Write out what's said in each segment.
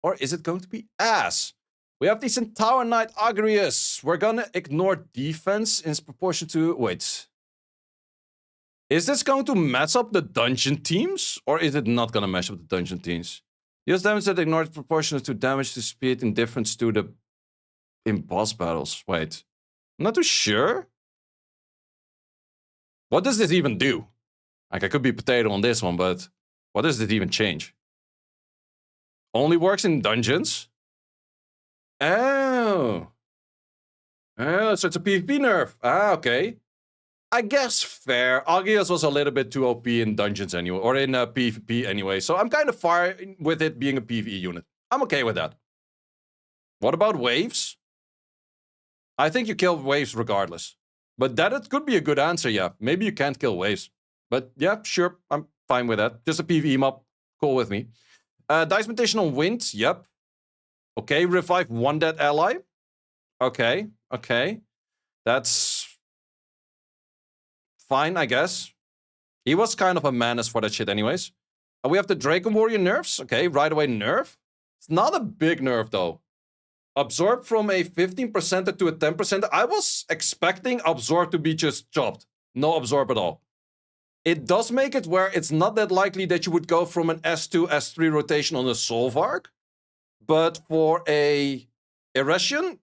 or is it going to be ass? We have the Centaur Knight Agrius. We're gonna ignore defense in proportion to... Wait. Is this going to match up the dungeon teams? Or is it not gonna match up the dungeon teams? Use damage that ignores proportional to damage to speed in difference to the... in boss battles. Wait. I'm not too sure. What does this even do? Like, I could be potato on this one, but... what does it even change? Only works in dungeons? Oh. Oh, so it's a PvP nerf. Ah, okay. I guess fair. Agios was a little bit too OP in dungeons anyway, or in PvP anyway, so I'm kind of fine with it being a PvE unit. I'm okay with that. What about waves? I think you kill waves regardless. But that it could be a good answer, yeah. Maybe you can't kill waves. But yeah, sure, I'm fine with that. Just a PvE mob. Cool with me. Dice Mutation on Wind, yep. Okay, revive one dead ally. Okay, okay. That's fine, I guess. He was kind of a menace for that shit anyways. We have the Dragon Warrior nerfs. Okay, right away nerf. It's not a big nerf though. Absorb from a 15% to a 10%. I was expecting Absorb to be just chopped. No Absorb at all. It does make it where it's not that likely that you would go from an S2, S3 rotation on a Solvark. But for a Eresion,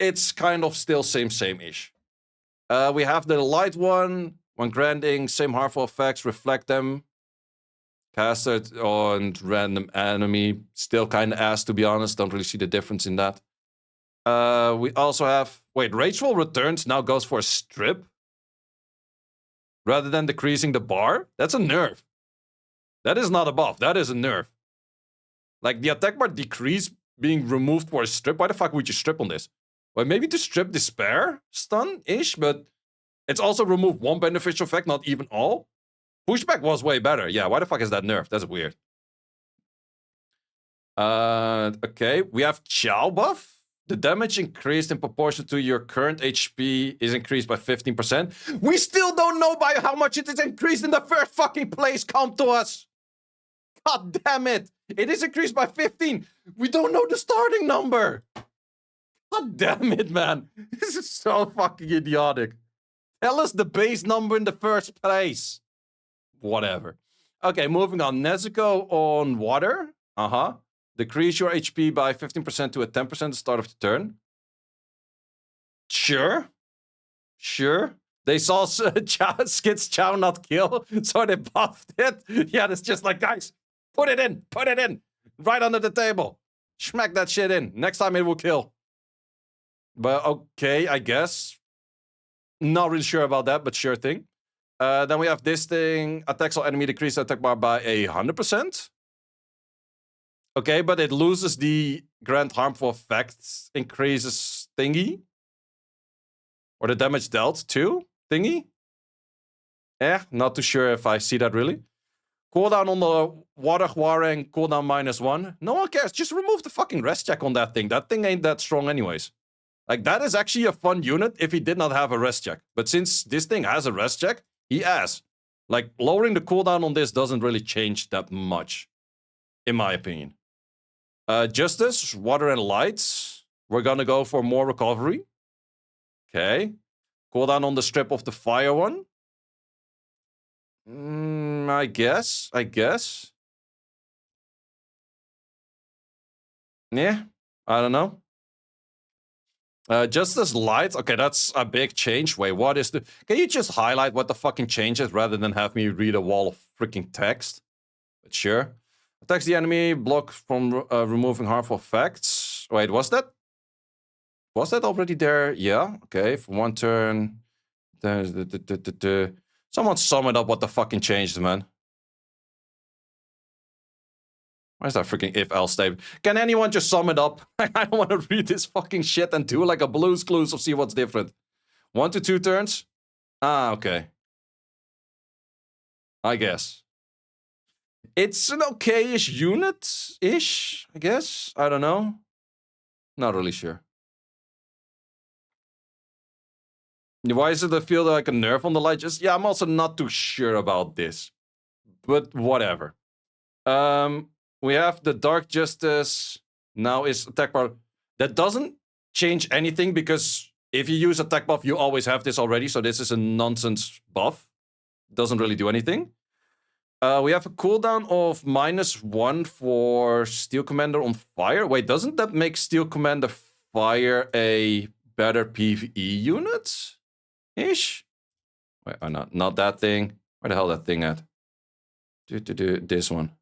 it's kind of still same-ish. We have the light one. When granting, same harmful effects, reflect them. Cast it on random enemy. Still kind of ass, to be honest. Don't really see the difference in that. We also have... wait, Rageful Returns now goes for a strip. Rather than decreasing the bar. That's a nerf. That is not a buff. That is a nerf. Like, the attack bar decrease being removed for a strip. Why the fuck would you strip on this? Well, maybe to strip Despair stun-ish, but it's also remove one beneficial effect, not even all. Pushback was way better. Yeah, why the fuck is that nerf? That's weird. Okay, we have Chiao buff. The damage increased in proportion to your current HP is increased by 15%. We still don't know by how much it is increased in the first fucking place. Com2us. God damn it. It is increased by 15. We don't know the starting number. God damn it, man. This is so fucking idiotic. Tell us the base number in the first place. Whatever. Okay, moving on. Nezuko on water. Decrease your HP by 15% to a 10% at the start of the turn. Sure. Sure. They saw Skid's Chow not kill, so they buffed it. Yeah, it's just like, guys, put it in. Put it in. Right under the table. Smack that shit in. Next time it will kill. But okay, I guess. Not really sure about that, but sure thing. Then we have this thing. Attacks all enemy decrease the attack bar by 100%. Okay, but it loses the grant harmful effects increases thingy. Or the damage dealt too thingy. Not too sure if I see that really. Cooldown on the water Hwarang, cooldown -1. No one cares. Just remove the fucking rest check on that thing. That thing ain't that strong anyways. Like, that is actually a fun unit if he did not have a rest check. But since this thing has a rest check, he has. Like, lowering the cooldown on this doesn't really change that much. In my opinion. Justice, water and lights. We're gonna go for more recovery. Okay. Cooldown on the strip of the fire one. I guess. Yeah, I don't know. Justice light. Okay, that's a big change. Wait, what is the... Can you just highlight what the fucking change is rather than have me read a wall of freaking text? But sure. Attacks the enemy, block from removing harmful effects. Wait, was that already there? Yeah, okay, for one turn. Someone sum it up what the fucking changes, man. Why is that freaking if-else statement? Can anyone just sum it up? I don't want to read this fucking shit and do like a Blue's Clues to see what's different. 1 to 2 turns? Ah, okay. I guess. It's an okay-ish unit-ish, I guess. I don't know. Not really sure. Why does it feel like a nerf on the light? Just, yeah, I'm also not too sure about this. But whatever. We have the Dark Justice. Now is attack power. That doesn't change anything because if you use attack buff, you always have this already. So this is a nonsense buff. Doesn't really do anything. We have a cooldown of -1 for Steel Commander on fire. Wait, doesn't that make Steel Commander fire a better PvE unit? Ish? Wait, oh, not that thing. Where the hell that thing at? Do this one.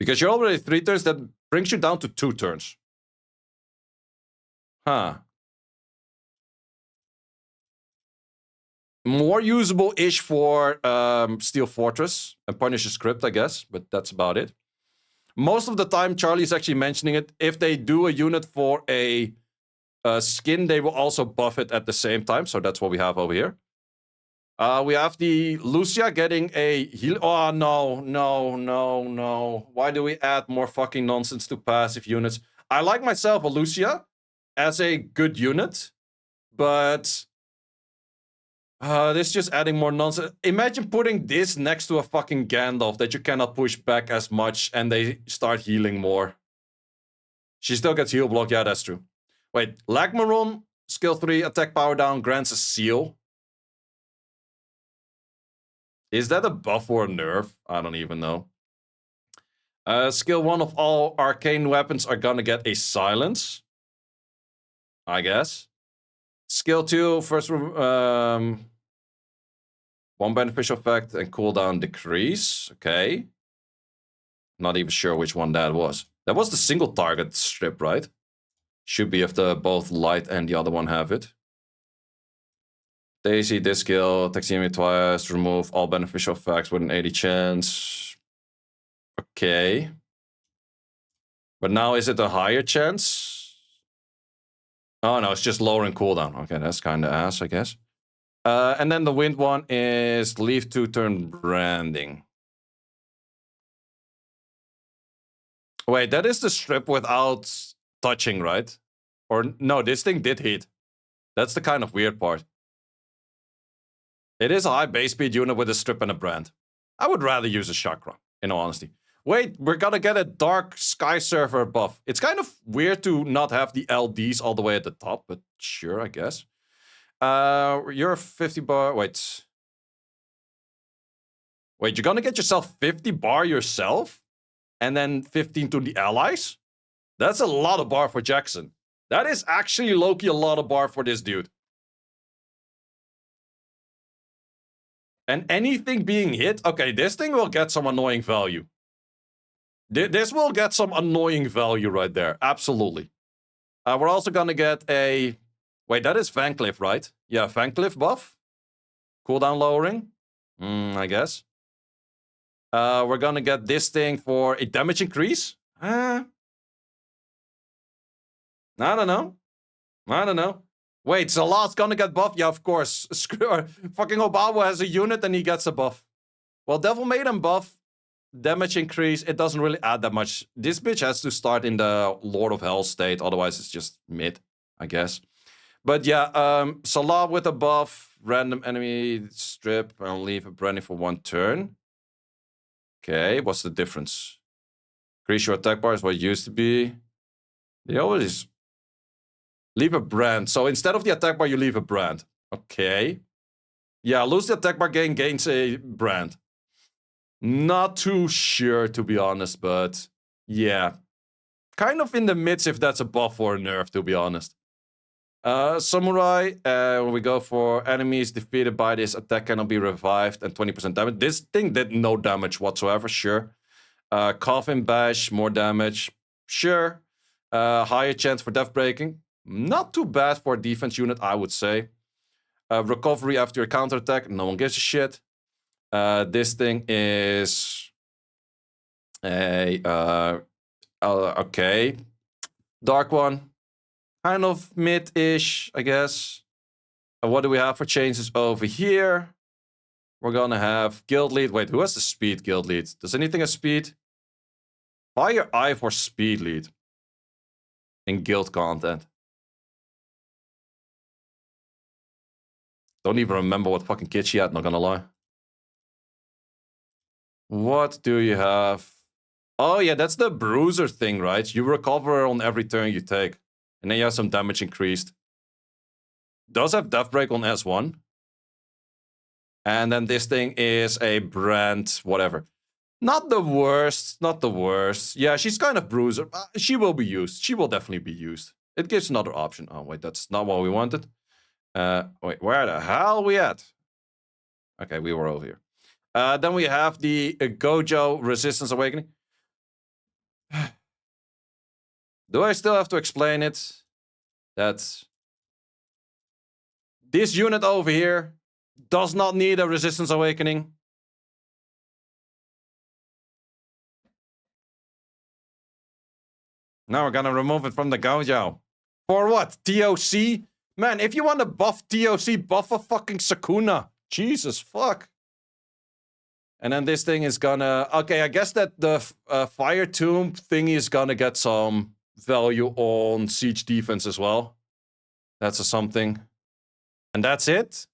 Because you're already 3 turns, that brings you down to 2 turns. Huh. More usable-ish for Steel Fortress and Punisher Script, I guess, but that's about it. Most of the time, Charlie's actually mentioning it. If they do a unit for a skin, they will also buff it at the same time, so that's what we have over here. We have the Lucia getting a heal. Oh, no. Why do we add more fucking nonsense to passive units? I like myself a Lucia as a good unit, but this is just adding more nonsense. Imagine putting this next to a fucking Gandalf that you cannot push back as much and they start healing more. She still gets heal block. Yeah, that's true. Wait, Lagmaron, skill 3, attack power down, grants a seal. Is that a buff or a nerf? I don't even know. Skill 1 of all arcane weapons are gonna get a silence. I guess. Skill 2, first 1 beneficial effect and cooldown decrease. Okay. Not even sure which one that was. That was the single target strip, right? Should be if the both light and the other one have it. Daisy, this skill, attacks the enemy twice, remove all beneficial effects with an 80 chance. Okay. But now is it a higher chance? Oh no, it's just lowering cooldown. Okay, that's kind of ass, I guess. And then the wind one is leave 2-turn branding. Wait, that is the strip without touching, right? Or no, this thing did hit. That's the kind of weird part. It is a high base speed unit with a strip and a brand. I would rather use a chakra, in all honesty. Wait, we're gonna get a Dark Sky Server buff. It's kind of weird to not have the LDs all the way at the top, but sure, I guess. You're 50 bar. Wait, you're gonna get yourself 50 bar yourself? And then 15 to the allies? That's a lot of bar for Jackson. That is actually low-key a lot of bar for this dude. And anything being hit, okay, this thing will get some annoying value. This will get some annoying value right there, absolutely. We're also gonna get a... Wait, that is vancliff, right? Yeah, vancliff buff. Cooldown lowering, I guess. We're gonna get this thing for a damage increase. I don't know. Wait, Salah's gonna get buffed? Yeah, of course. Screw fucking Obawa has a unit and he gets a buff. Well, Devil Maiden buff, damage increase, it doesn't really add that much. This bitch has to start in the Lord of Hell state, otherwise it's just mid, I guess. But yeah, Salah with a buff, random enemy strip, and leave a branding for 1 turn. Okay, what's the difference? Increase your attack bar is what it used to be. They always leave a brand. So instead of the attack bar, you leave a brand. Okay. Yeah, lose the attack bar, gains a brand. Not too sure, to be honest, but yeah. Kind of in the midst if that's a buff or a nerf, to be honest. Samurai, when we go for enemies defeated by this attack cannot be revived and 20% damage. This thing did no damage whatsoever, sure. Coffin Bash, more damage, sure. Higher chance for death breaking. Not too bad for a defense unit, I would say. Recovery after a counterattack, no one gives a shit. This thing is a okay. Dark one. Kind of mid-ish, I guess. What do we have for changes over here? We're gonna have guild lead. Wait, who has the speed guild lead? Does anything have speed? Fire Eye for speed lead. In guild content. Don't even remember what fucking kit she had, not gonna lie. What do you have? Oh, yeah, that's the bruiser thing, right? You recover on every turn you take. And then you have some damage increased. Does have Death Break on S1. And then this thing is a brand, whatever. Not the worst, not the worst. Yeah, she's kind of bruiser. She will be used. She will definitely be used. It gives another option. Oh, wait, that's not what we wanted. Wait, where the hell are we at? Okay, we were over here. Then we have the Gojo Resistance Awakening. Do I still have to explain it? That this unit over here does not need a Resistance Awakening. Now we're gonna remove it from the Gojo. For what? TOC? Man, if you want to buff TOC, buff a fucking Sakuna. Jesus, fuck. And then this thing is gonna... Okay, I guess that the Fire Tomb thingy is gonna get some value on siege defense as well. That's a something. And that's it?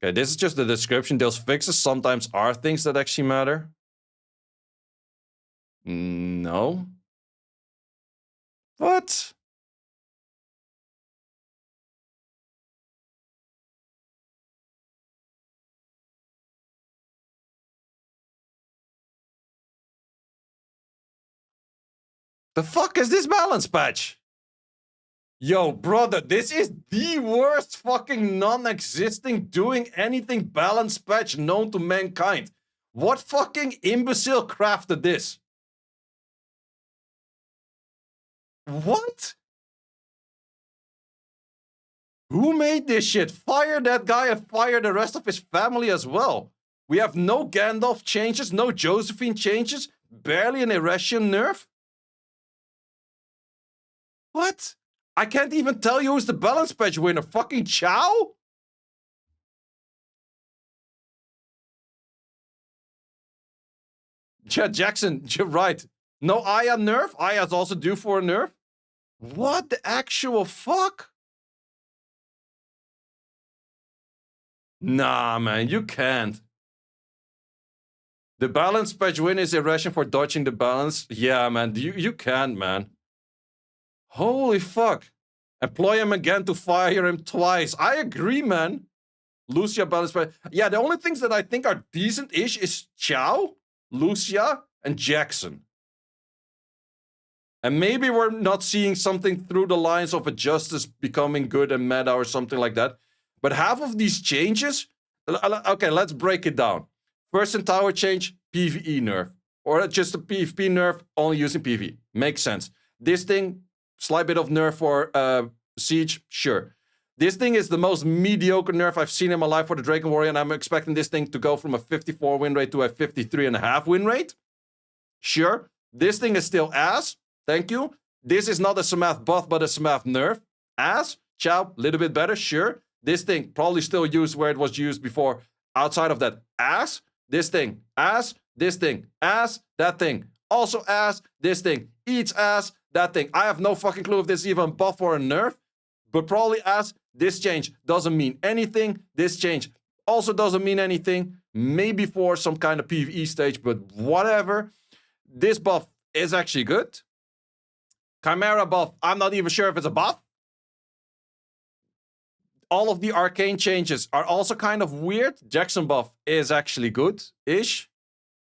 Okay, this is just the description. Those fixes sometimes are things that actually matter. No. What? The fuck is this balance patch? Yo, brother, this is the worst fucking non-existing doing anything balance patch known to mankind. What fucking imbecile crafted this? What? Who made this shit? Fire that guy and fire the rest of his family as well. We have no Gandalf changes, no Josephine changes, barely an Irration nerf. What? I can't even tell you who's the balance patch winner. Fucking Chiao? Yeah, Jackson, you're right. No Aya nerf? Aya's also due for a nerf? What the actual fuck? Nah, man, you can't. The balance patch win is irration for dodging the balance. Yeah, man, you can't, man. Holy fuck. Employ him again to fire him twice. I agree, man. Lucia balance patch. Yeah, the only things that I think are decent-ish is Chiao, Lucia, and Jackson. And maybe we're not seeing something through the lines of a Justice becoming good and meta or something like that. But half of these changes... Okay, let's break it down. First in tower change, PvE nerf. Or just a PvP nerf, only using PvE. Makes sense. This thing, slight bit of nerf for Siege, sure. This thing is the most mediocre nerf I've seen in my life for the Dragon Warrior, and I'm expecting this thing to go from a 54 win rate to a 53.5 win rate. Sure. This thing is still ass. Thank you. This is not a Samath buff, but a Samath nerf. Ass. Ciao. Little bit better. Sure. This thing probably still used where it was used before. Outside of that, ass. This thing, ass. This thing, ass. That thing, also ass. This thing eats ass. That thing. I have no fucking clue if this is even a buff or a nerf, but probably ass. This change doesn't mean anything. This change also doesn't mean anything. Maybe for some kind of PvE stage, but whatever. This buff is actually good. Chimera buff, I'm not even sure if it's a buff. All of the arcane changes are also kind of weird. Jackson buff is actually good-ish.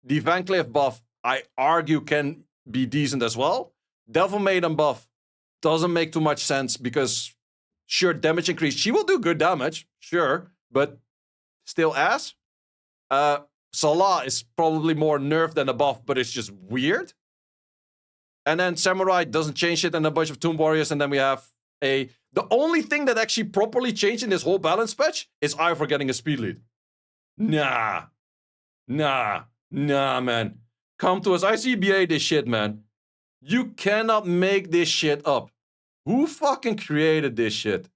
The vancliff buff, I argue, can be decent as well. Devil Maiden buff doesn't make too much sense because, sure, damage increase. She will do good damage, sure, but still ass. Salah is probably more nerfed than a buff, but it's just weird. And then Samurai doesn't change it, and a bunch of Tomb Warriors, and then we have a... The only thing that actually properly changed in this whole balance patch is Ivor getting a speed lead. Nah, man. Com2us. ICBA this shit, man. You cannot make this shit up. Who fucking created this shit?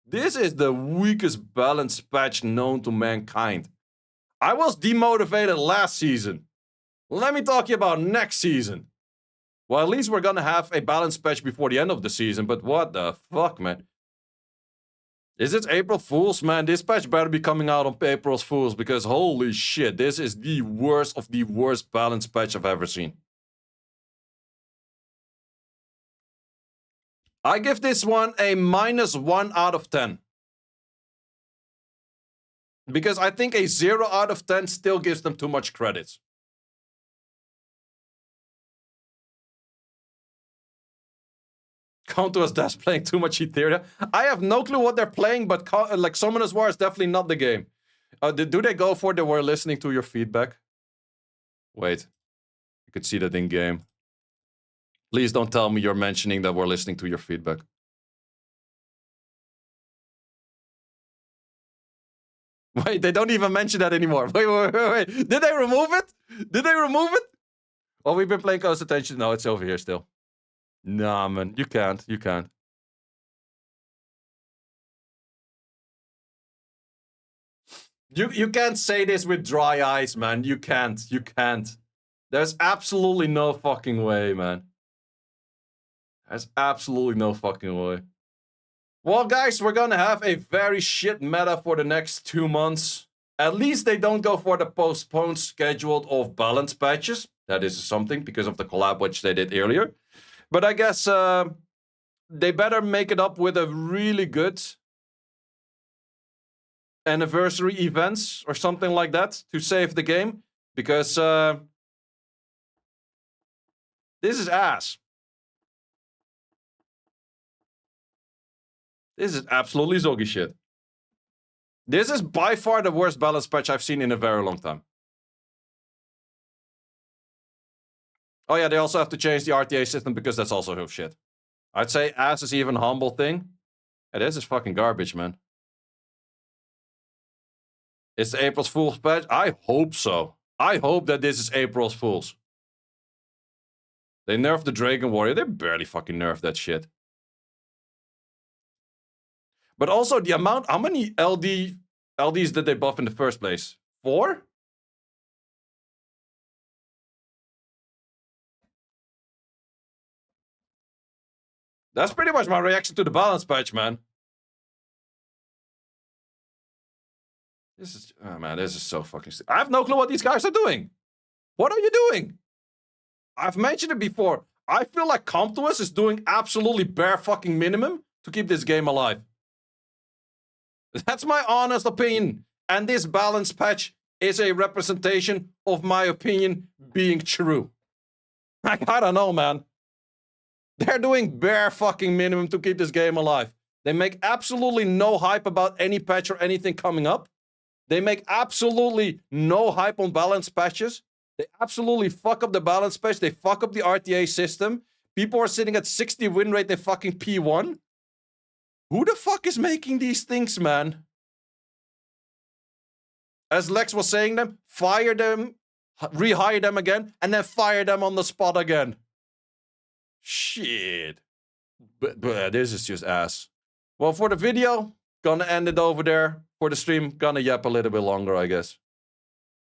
This is the weakest balance patch known to mankind. I was demotivated last season. Let me talk to you about next season. Well, at least we're gonna have a balance patch before the end of the season, but what the fuck, man? Is it April Fool's? Man, this patch better be coming out on April Fool's because holy shit, this is the worst of the worst balanced patch I've ever seen. I give this one a -1 out of 10. Because I think a 0 out of 10 still gives them too much credit. Com2us Dash playing too much Ethereum. I have no clue what they're playing, but like Summoners War is definitely not the game. Do they go for the "we're listening to your feedback"? Wait. You could see that in game. Please don't tell me you're mentioning that we're listening to your feedback. Wait, they don't even mention that anymore. Wait. Did they remove it? Did they remove it? Oh, we've been playing close attention. No, it's over here still. Nah, man. You can't. You can't. You can't say this with dry eyes, man. You can't. You can't. There's absolutely no fucking way, man. There's absolutely no fucking way. Well, guys, we're gonna have a very shit meta for the next 2 months. At least they don't go for the postponed scheduled of balance patches. That is something because of the collab which they did earlier. But I guess they better make it up with a really good anniversary events or something like that to save the game. Because this is ass. This is absolutely zoggy shit. This is by far the worst balance patch I've seen in a very long time. Oh yeah, they also have to change the RTA system because that's also shit. I'd say ass is even a humble thing. And this is fucking garbage, man. Is the April Fool's patch? I hope so. I hope that this is April Fool's. They nerfed the Dragon Warrior. They barely fucking nerfed that shit. But also the amount, how many LDs did they buff in the first place? 4? That's pretty much my reaction to the balance patch, man. This is, oh man, this is so fucking stupid. I have no clue what these guys are doing. What are you doing? I've mentioned it before. I feel like Com2us is doing absolutely bare fucking minimum to keep this game alive. That's my honest opinion. And this balance patch is a representation of my opinion being true. Like, I don't know, man. They're doing bare fucking minimum to keep this game alive. They make absolutely no hype about any patch or anything coming up. They make absolutely no hype on balance patches. They absolutely fuck up the balance patch. They fuck up the RTA system. People are sitting at 60 win rate in fucking P1. Who the fuck is making these things, man? As Lex was saying them, fire them, rehire them again, and then fire them on the spot again. Shit. But this is just ass. Well, for the video, gonna end it over there. For the stream, gonna yap a little bit longer, I guess.